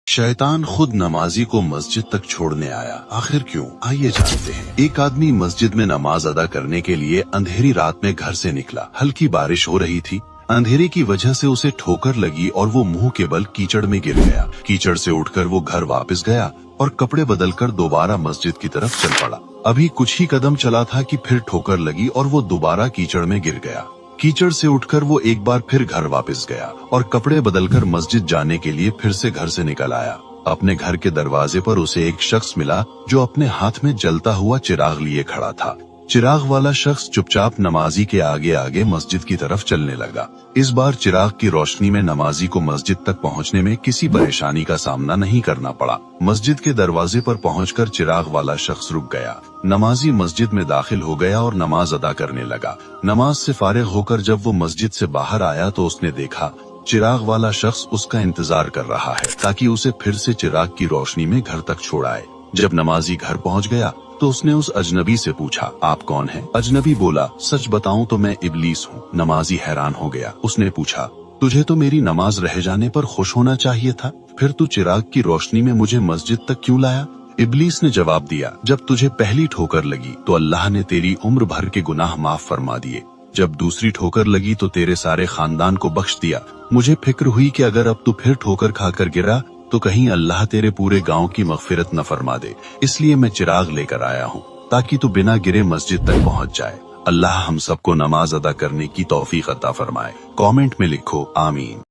शैतान खुद नमाजी को मस्जिद तक छोड़ने आया। आखिर क्यों? आइए जानते हैं। एक आदमी मस्जिद में नमाज अदा करने के लिए अंधेरी रात में घर से निकला। हल्की बारिश हो रही थी। अंधेरे की वजह से उसे ठोकर लगी और वो मुंह के बल कीचड़ में गिर गया। कीचड़ से उठकर वो घर वापस गया और कपड़े बदलकर दोबारा मस्जिद की तरफ चल पड़ा। अभी कुछ ही कदम चला था कि फिर ठोकर लगी और वो दोबारा कीचड़ में गिर गया। कीचड़ से उठकर वो एक बार फिर घर वापस गया और कपड़े बदलकर मस्जिद जाने के लिए फिर से घर से निकल आया। अपने घर के दरवाजे पर उसे एक शख्स मिला जो अपने हाथ में जलता हुआ चिराग लिए खड़ा था। चिराग वाला शख्स चुपचाप नमाजी के आगे आगे मस्जिद की तरफ चलने लगा। इस बार चिराग की रोशनी में नमाजी को मस्जिद तक पहुंचने में किसी परेशानी का सामना नहीं करना पड़ा। मस्जिद के दरवाजे पर पहुंचकर चिराग वाला शख्स रुक गया। नमाजी मस्जिद में दाखिल हो गया और नमाज अदा करने लगा। नमाज से फारिग होकर जब वो मस्जिद से बाहर आया तो उसने देखा चिराग वाला शख्स उसका इंतजार कर रहा है ताकि उसे फिर से चिराग की रोशनी में घर तक छोड़ाए। जब नमाजी घर पहुंच गया तो उसने उस अजनबी से पूछा, आप कौन हैं? अजनबी बोला, सच बताऊं तो मैं इब्लीस हूँ। नमाजी हैरान हो गया। उसने पूछा, तुझे तो मेरी नमाज रह जाने पर खुश होना चाहिए था, फिर तू चिराग की रोशनी में मुझे मस्जिद तक क्यों लाया? इब्लीस ने जवाब दिया, जब तुझे पहली ठोकर लगी तो अल्लाह ने तेरी उम्र भर के गुनाह माफ फरमा दिए। जब दूसरी ठोकर लगी तो तेरे सारे खानदान को बख्श दिया। मुझे फिक्र हुई कि अगर अब तू फिर ठोकर खाकर गिरा तो कहीं अल्लाह तेरे पूरे गांव की मगफिरत न फरमा दे। इसलिए मैं चिराग लेकर आया हूँ ताकि तू बिना गिरे मस्जिद तक पहुँच जाए। अल्लाह हम सबको नमाज अदा करने की तौफीक अता फरमाए। कमेंट में लिखो आमीन।